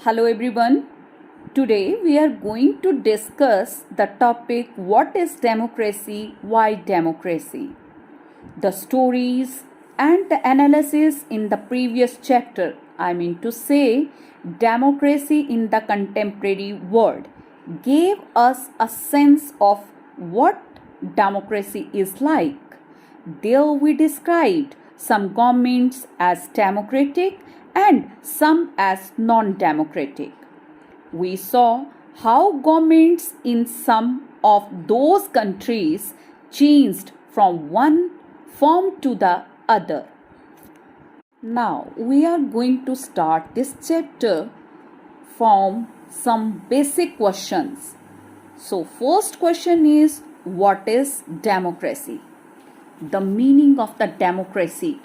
Hello everyone. Today we are going to discuss the topic what is democracy, why democracy. The stories and the analysis in the previous chapter, I mean to say, democracy in the contemporary world, gave us a sense of what democracy is like. There we described some governments as democratic and some as non democratic. We saw how governments in some of those countries changed from one form to the other. Now we are going to start this chapter from some basic questions. So, first question is what is democracy? The meaning of the democracy.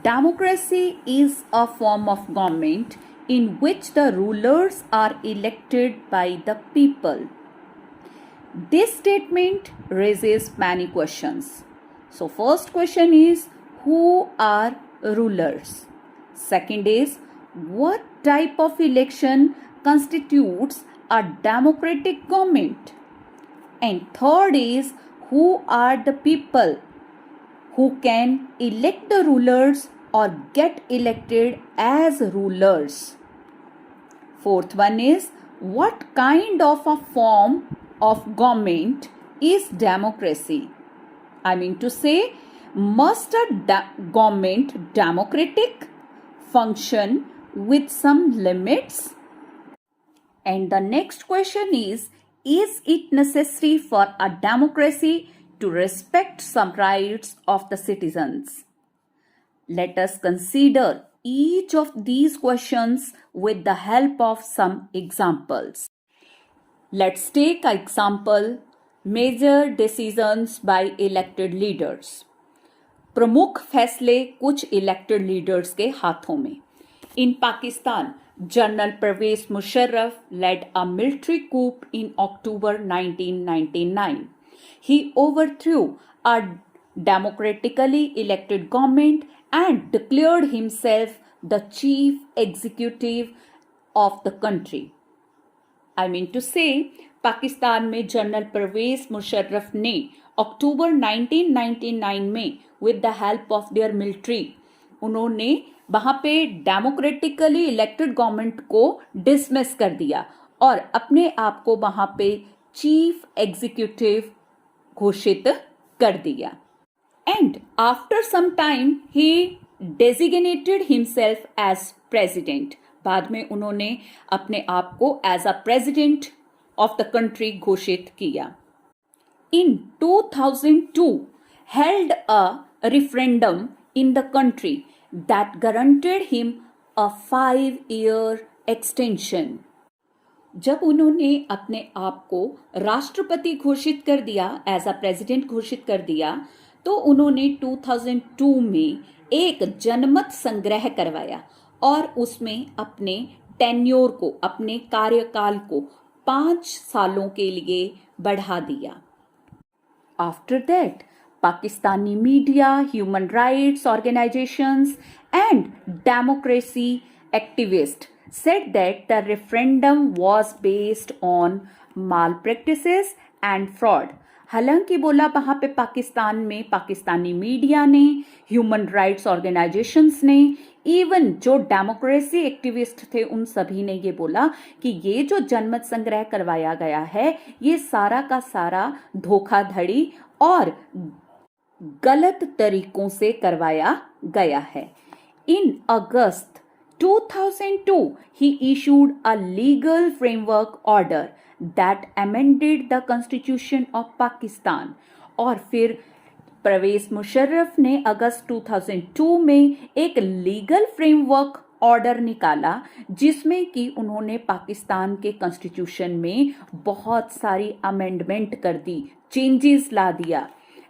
Democracy is a form of government in which the rulers are elected by the people. This statement raises many questions. So, first question is who are rulers? Second is what type of election constitutes a democratic government? And third is who are the people who can elect the rulers or get elected as rulers. Fourth one is what kind of a form of government is democracy? I mean to say, must a government democratic function with some limits? And the next question is it necessary for a democracy to respect some rights of the citizens? Let us consider each of these questions with the help of some examples. Let's take an example, major decisions by elected leaders. प्रमुख फैसले कुछ elected leaders के हाथों में. In Pakistan, General Pervez Musharraf led a military coup in October 1999. He overthrew a democratically elected government and declared himself the chief executive of the country. I mean to say, Pakistan में general Parvez Musharraf ने अक्टूबर 1999 में with the help of their military उन्होंने वहां पे democratically elected government को dismiss कर दिया और अपने आप को वहां पे चीफ एग्जीक्यूटिव घोषित कर दिया. And after some time he designated himself as president. बाद में उन्होंने अपने आप को as a president of the country घोषित किया. In 2002 held a referendum in the country that guaranteed him a 5-year extension. जब उन्होंने अपने आप को राष्ट्रपति घोषित कर दिया, एज अ प्रेसिडेंट घोषित कर दिया, तो उन्होंने 2002 में एक जनमत संग्रह करवाया और उसमें अपने टेन्योर को, अपने कार्यकाल को 5 सालों के लिए बढ़ा दिया. After that, Pakistani media, human rights organizations and democracy activists said that the referendum was based on malpractices and fraud. हालांकि बोला वहां पे पाकिस्तान में पाकिस्तानी मीडिया ने, ह्यूमन राइट्स ऑर्गेनाइजेशंस ने, इवन जो डेमोक्रेसी एक्टिविस्ट थे उन सभी ने ये बोला कि ये जो जनमत संग्रह करवाया गया है ये सारा का सारा धोखाधड़ी और गलत तरीकों से करवाया गया है. इन अगस्त 2002 he issued a legal framework order that amended the constitution of Pakistan. और फिर परवेज मुशर्रफ ने अगस्त 2002 में एक लीगल फ्रेमवर्क ऑर्डर निकाला जिसमें कि उन्होंने पाकिस्तान के कॉन्स्टिट्यूशन में बहुत सारी अमेंडमेंट कर दी, चेंजेस ला दिया.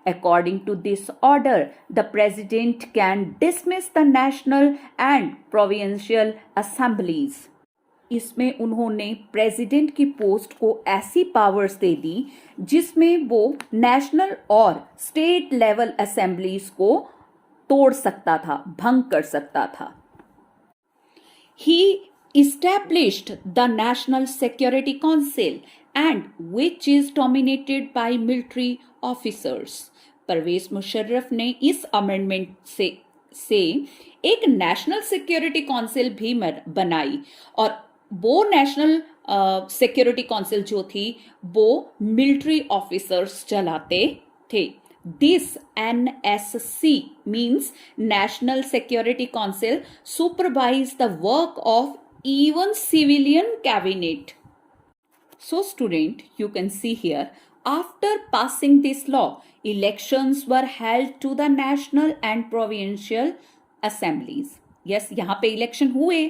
According to this order, the president can dismiss the national and provincial assemblies. इसमें उन्होंने प्रेसिडेंट की पोस्ट को ऐसी पावर्स दे दी जिसमें वो नेशनल और स्टेट लेवल असेंबलीज को तोड़ सकता था, भंग कर सकता था. He established the National Security Council and which is dominated by military officers. Parvez Musharraf ने इस अमेंडमेंट से एक नेशनल सिक्योरिटी काउंसिल भी बनाई और वो नेशनल सिक्योरिटी काउंसिल जो थी वो मिलिट्री ऑफिसर्स चलाते थे. This NSC means National Security Council supervise the work of even civilian cabinet. So student, you can see here, after passing this law, elections were held to the national and provincial assemblies. Yes, यहाँ पे election हुए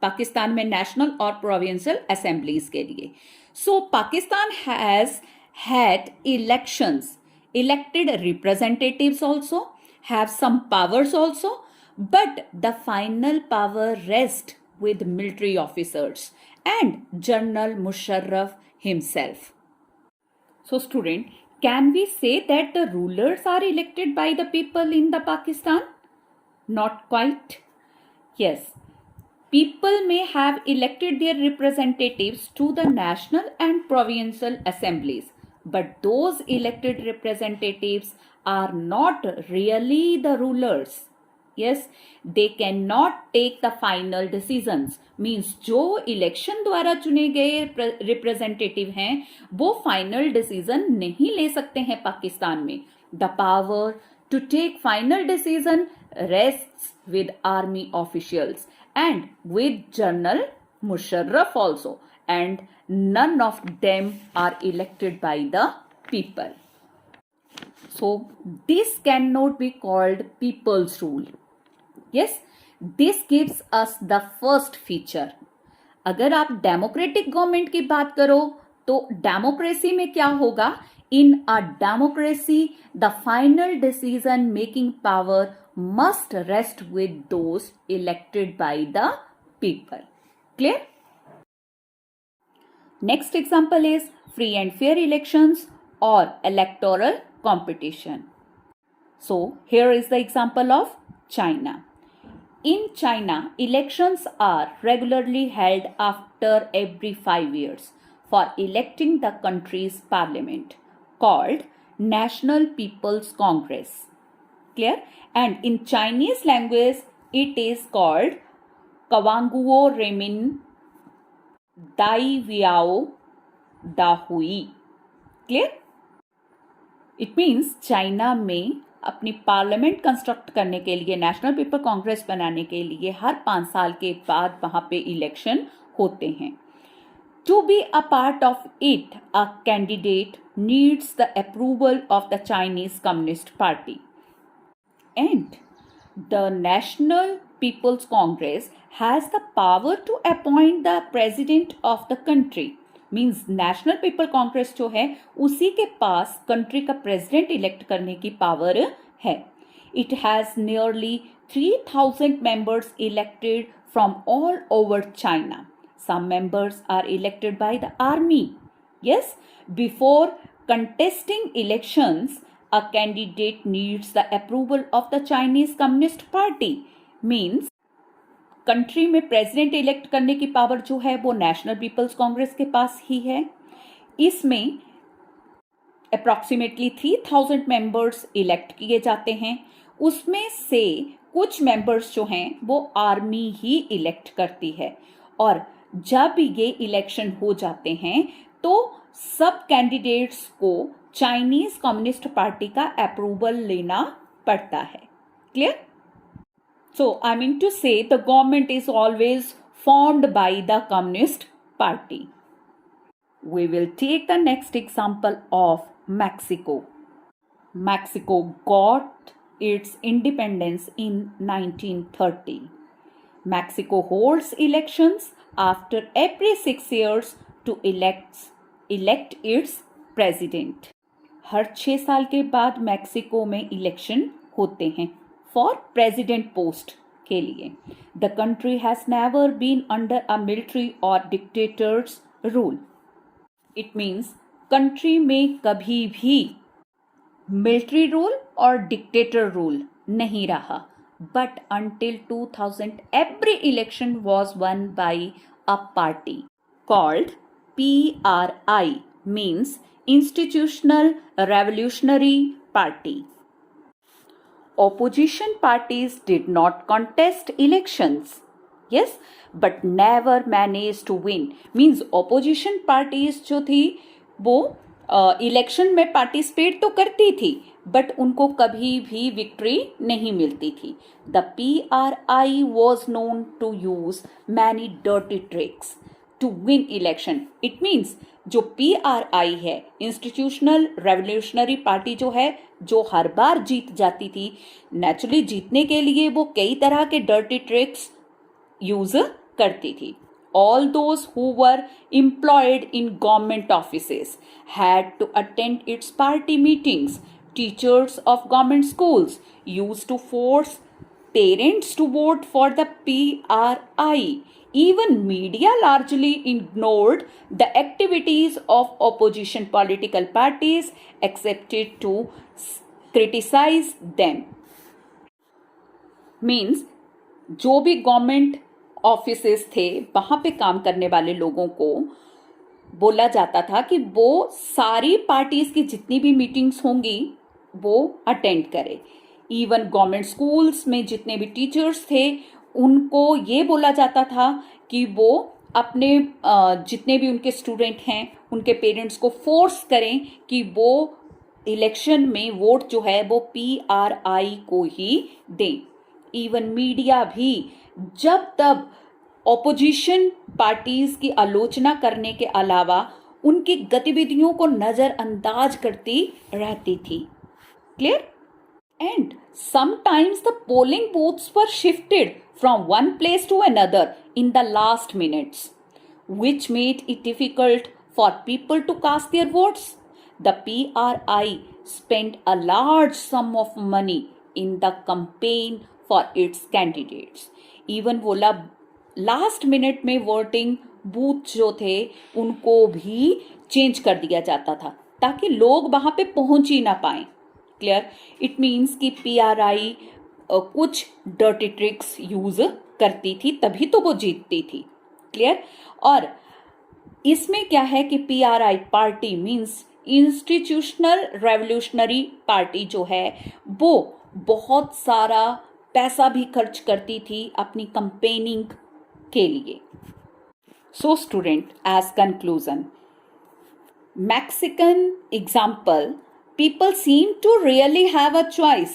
पाकिस्तान में national और provincial assemblies के लिए. So Pakistan has had elections, elected representatives also, have some powers also, but the final power rests with military officers and General Musharraf himself. So student, can we say that the rulers are elected by the people in the Pakistan? Not quite. Yes, people may have elected their representatives to the national and provincial assemblies, but those elected representatives are not really the rulers. Yes, they cannot take the final decisions. Means जो election द्वारा चुने गए representative हैं वो final decision नहीं ले सकते हैं पाकिस्तान में. The power to take final decision rests with army officials and with General Musharraf also, and none of them are elected by the people. So this cannot be called people's rule. Yes, this gives us the first feature. अगर आप democratic government की बात करो तो democracy में क्या होगा? In a democracy, the final decision making power must rest with those elected by the people. Clear? Next example is free and fair elections or electoral competition. So here is the example of China. In China, elections are regularly held after every 5 years for electing the country's parliament, called National People's Congress. Clear? And in Chinese language, it is called Kawanguo Remin Dai Viao Da Hui. Clear? It means China में अपनी parliament construct करने के लिए, national people Congress बनाने के लिए हर 5 साल के बाद वहां पे इलेक्शन होते हैं. To be a part of it, a candidate needs the approval of the Chinese Communist Party. And the National People's Congress has the power to appoint the president of the country. Means National People Congress जो है उसी के पास country का president elect करने की power है. It has nearly 3,000 members elected from all over China. Some members are elected by the army. Yes, before contesting elections, a candidate needs the approval of the Chinese Communist Party. Means country में president elect करने की power जो है वो national peoples Congress के पास ही है. इसमें approximately 3,000 members elect किए जाते हैं. उसमें से कुछ मेंबर्स जो हैं वो आर्मी ही इलेक्ट करती है. और जब ये इलेक्शन हो जाते हैं तो सब कैंडिडेट्स को चाइनीज कम्युनिस्ट पार्टी का अप्रूवल लेना पड़ता है. Clear? So I mean to say the government is always formed by the Communist Party. We will take the next example of Mexico. Mexico got its independence in 1930. Mexico holds elections after every 6 years to elect its president. हर 6 साल के बाद Mexico में election होते हैं for president post के लिए. The country has never been under a military और dictators rule. It means country में कभी भी मिलिट्री रूल और डिक्टेटर रूल नहीं रहा. But until 2000, every election was won by a party called PRI, means Institutional Revolutionary Party. Opposition parties did not contest elections. Yes, but never managed to win. Means opposition parties जो थी वो election में participate तो करती थी but उनको कभी भी विक्ट्री नहीं मिलती थी. The PRI was known to use many dirty tricks to win election. It means जो PRI है, इंस्टीट्यूशनल रेवोल्यूशनरी पार्टी जो है, जो हर बार जीत जाती थी, नेचुरली जीतने के लिए वो कई तरह के डर्टी ट्रिक्स यूज करती थी. All those who were employed in government offices had to attend its party meetings. Teachers of government schools used to force parents to vote for the PRI. Even media largely ignored the activities of opposition political parties, accepted to criticize them. Means जो भी government offices थे वहाँ पे काम करने वाले लोगों को बोला जाता था कि वो सारी पार्टीज की जितनी भी मीटिंग्स होंगी वो अटेंड करें. इवन गवर्नमेंट स्कूल्स में जितने भी टीचर्स थे उनको ये बोला जाता था कि वो अपने जितने भी उनके स्टूडेंट हैं उनके पेरेंट्स को फोर्स करें कि वो इलेक्शन में वोट जो है वो PRI को ही दें. इवन मीडिया भी जब तब ऑपोजिशन पार्टीज की आलोचना करने के अलावा उनकी गतिविधियों को नजरअंदाज करती रहती थी. Clear? And sometimes the polling booths were shifted from one place to another in the last minutes, which made it difficult for people to cast their votes. The PRI spent a large sum of money in the campaign for its candidates. Even वो last minute में voting booth जो थे उनको भी change कर दिया जाता था ताकि लोग वहां पे पहुंच ही ना पाए. क्लियर? इट मीन्स कि PRI कुछ डर्टी ट्रिक्स यूज करती थी तभी तो वो जीतती थी. क्लियर? और इसमें क्या है कि PRI party means institutional revolutionary party जो है वो बहुत सारा पैसा भी खर्च करती थी अपनी कंपेनिंग के लिए. So student, as conclusion, Mexican example, people seem to really have a choice,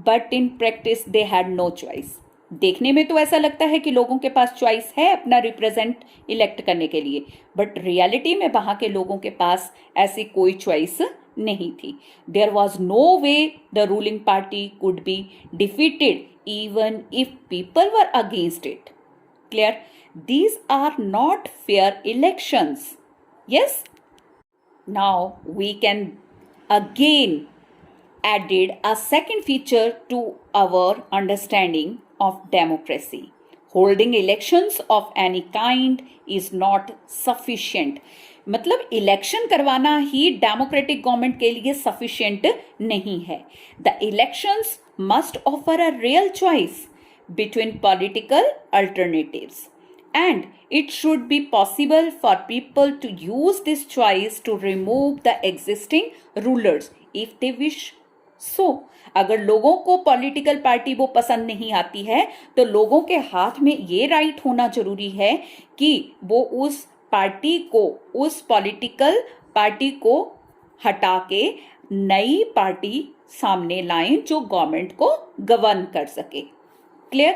but in practice they had no choice. देखने में तो ऐसा लगता है कि लोगों के पास चॉइस है अपना रिप्रेजेंट इलेक्ट करने के लिए, बट रियलिटी में वहां के लोगों के पास ऐसी कोई चॉइस नहीं थी. There was no way the ruling party could be defeated even if people were against it. Clear? These are not fair elections. Yes? Now we can again added a second feature to our understanding of democracy. Holding elections of any kind is not sufficient. मतलब election करवाना ही democratic government के लिए sufficient नहीं है. The elections must offer a real choice between political alternatives, and it should be possible for people to use this choice to remove the existing rulers if they wish so. अगर लोगों को political party वो पसंद नहीं आती है तो लोगों के हाथ में ये राइट होना जरूरी है कि वो उस पार्टी को, उस पॉलिटिकल पार्टी को हटा के नई पार्टी सामने लाएं जो गवर्नमेंट को गवर्न कर सके. Clear?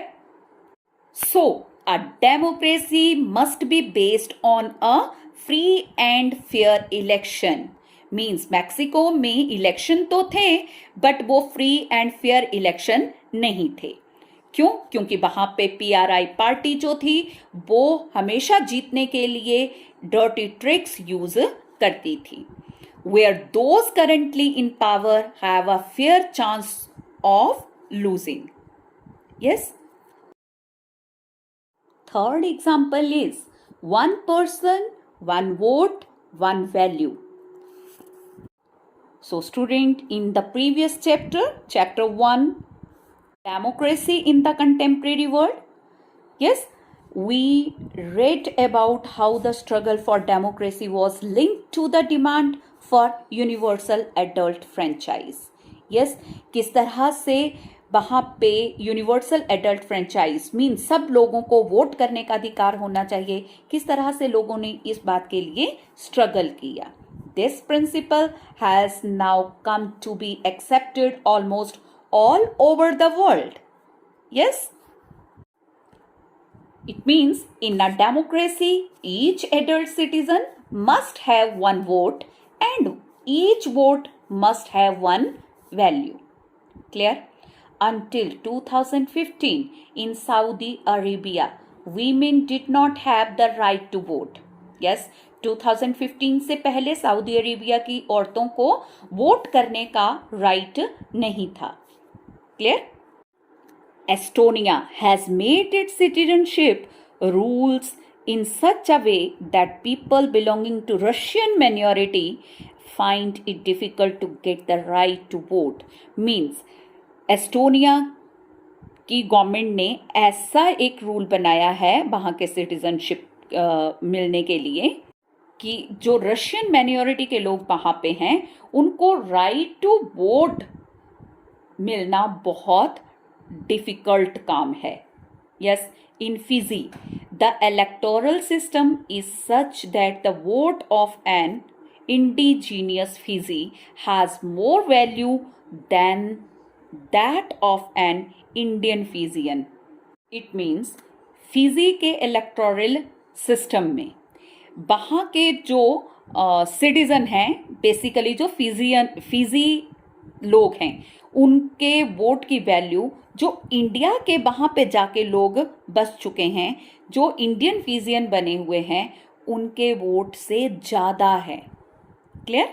So a democracy must be based on a free and fair election. Means Mexico में इलेक्शन तो थे बट वो फ्री एंड फेयर इलेक्शन नहीं थे. क्यों? क्योंकि वहां पे PRI पार्टी जो थी वो हमेशा जीतने के लिए डर्टी ट्रिक्स यूज करती थी. Where those currently in power have a fair chance of losing. Yes? Third example is one person, one vote, one value. So student, in the previous chapter, chapter 1, Democracy in the contemporary world? Yes, we read about how the struggle for democracy was linked to the demand for universal adult franchise. Yes, किस तरह से वहाँ पे universal adult franchise mean सब लोगों को vote करने का अधिकार होना चाहिए, किस तरह से लोगों ने इस बात के लिए स्ट्रगल किया. This principle has now come to be accepted almost all over the world. Yes? It means in a democracy, each adult citizen must have one vote and each vote must have one value. Clear? Until 2015 in Saudi Arabia, women did not have the right to vote. Yes, 2015 से पहले Saudi Arabia की औरतों को vote करने का right नहीं था. Clear? Estonia has made its citizenship rules in such a way that people belonging to Russian minority find it difficult to get the right to vote. Means Estonia की government ने ऐसा एक rule बनाया है वहाँ के सिटीजनशिप मिलने के लिए कि जो रशियन माइनॉरिटी के लोग वहाँ पे हैं उनको राइट टू वोट मिलना बहुत डिफिकल्ट काम है. Yes, in Fiji, the electoral system is such that the vote of an indigenous Fiji has more value than that of an Indian Fijian. It means Fiji के electoral system में वहाँ के जो citizen हैं, basically जो Fiji लोग हैं, उनके वोट की वैल्यू जो इंडिया के वहाँ पे जाके लोग बस चुके हैं, जो इंडियन फिजियन बने हुए हैं, उनके वोट से ज़्यादा है. Clear?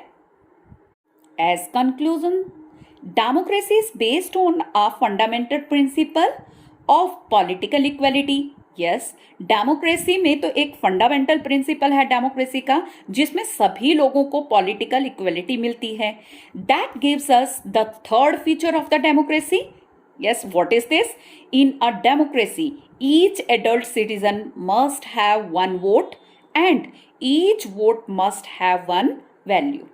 As conclusion, democracy is based on a fundamental principle of political equality. Yes, democracy में तो एक फंडामेंटल प्रिंसिपल है डेमोक्रेसी का, जिसमें सभी लोगों को पॉलिटिकल इक्वलिटी मिलती है. That gives us the third feature of the democracy. Yes, what is this? In a democracy, each adult citizen must have one vote and each vote must have one value.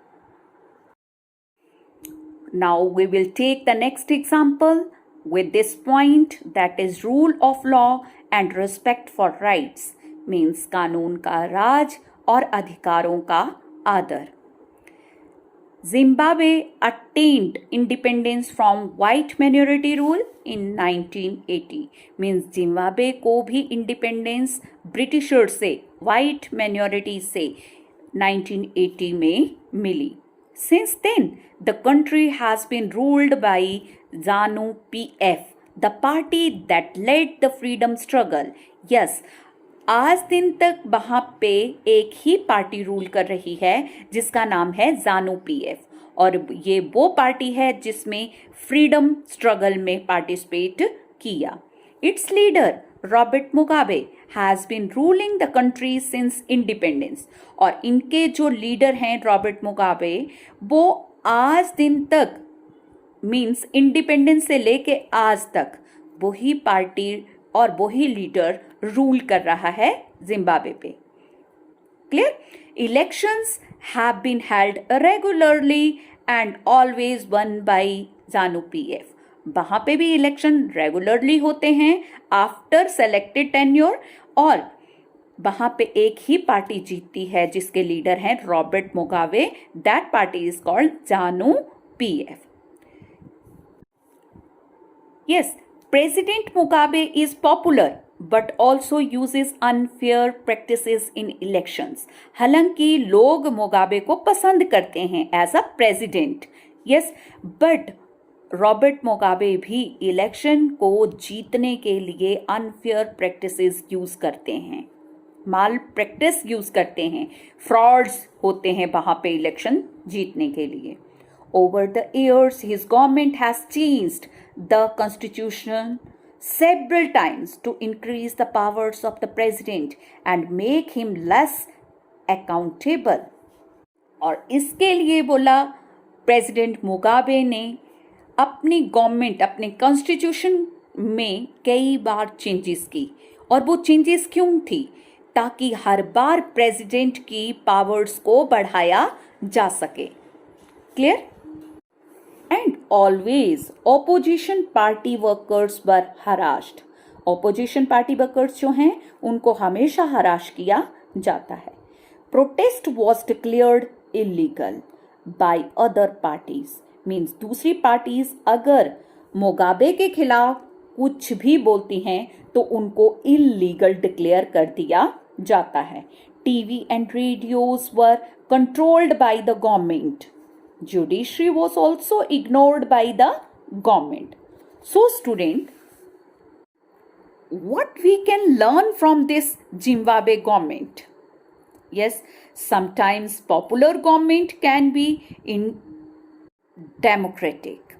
Now we will take the next example with this point, that is rule of law and respect for rights, means कानून का राज और अधिकारों का आदर. Zimbabwe attained independence from white minority rule in 1980. Means Zimbabwe को भी independence Britishers से, white minority से 1980 में मिली. Since then, the country has been ruled by ZANU-PF, the party that led the freedom struggle. Yes, आज दिन तक वहाँ पे एक ही पार्टी रूल कर रही है जिसका नाम है जानु पीएफ, और ये वो पार्टी है जिसमें फ्रीडम स्ट्रगल में पार्टिसिपेट किया. Its leader Robert Mugabe has been ruling the country since independence, और इनके जो लीडर हैं रॉबर्ट मुगाबे, वो आज दिन तक मीन्स इंडिपेंडेंस से लेके आज तक वही पार्टी और वही लीडर रूल कर रहा है जिम्बाब्वे पे. Clear? Elections have been held regularly and always won by ZANU PF. वहाँ पे भी इलेक्शन रेगुलरली होते हैं आफ्टर सेलेक्टेड टेन्योर, और वहाँ पे एक ही पार्टी जीतती है जिसके लीडर हैं Robert Mugabe. That party is called ZANU PF. Yes, President Mugabe is popular but also uses unfair practices in elections. हालांकि लोग मुगाबे को पसंद करते हैं as a president. Yes, but Robert Mugabe भी इलेक्शन को जीतने के लिए अनफेयर प्रैक्टिसेस यूज करते हैं, माल प्रैक्टिस यूज करते हैं, फ्रॉड्स होते हैं वहाँ पे इलेक्शन जीतने के लिए. Over the years, his government has changed the constitution several times to increase the powers of the president and make him less accountable. और इसके लिए बोला प्रेसिडेंट मुगाबे ने अपनी गवर्नमेंट अपने कॉन्स्टिट्यूशन में कई बार चेंजेस की, और वो चेंजेस क्यों थी? ताकि हर बार प्रेसिडेंट की पावर्स को बढ़ाया जा सके। Clear? And always opposition party workers were harassed. Opposition party workers जो हैं उनको हमेशा हराश किया जाता है। Protest was declared illegal by other parties, means दूसरी पार्टीज अगर मोगाबे के खिलाफ कुछ भी बोलती हैं तो उनको इलीगल डिक्लेयर कर दिया जाता है। TV and radios were controlled by the government. Judiciary was also ignored by the government. So student, what we can learn from this Zimbabwe government? Yes, sometimes popular government can be in democratic.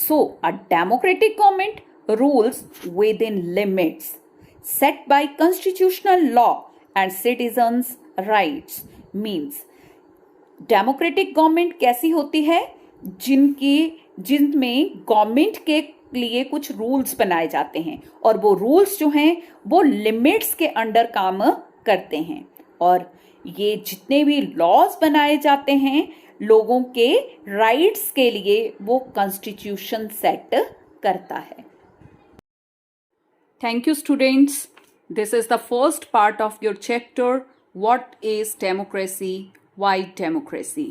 So a democratic government rules within limits set by constitutional law and citizens' rights. Means democratic government कैसी होती है? जिनमें government के लिए कुछ rules बनाए जाते हैं, और वो रूल्स जो हैं वो लिमिट्स के अंडर काम करते हैं, और ये जितने भी लॉज बनाए जाते हैं लोगों के राइट्स के लिए वो कॉन्स्टिट्यूशन सेट करता है। Thank you students, this is the first part of your chapter what is democracy, why democracy.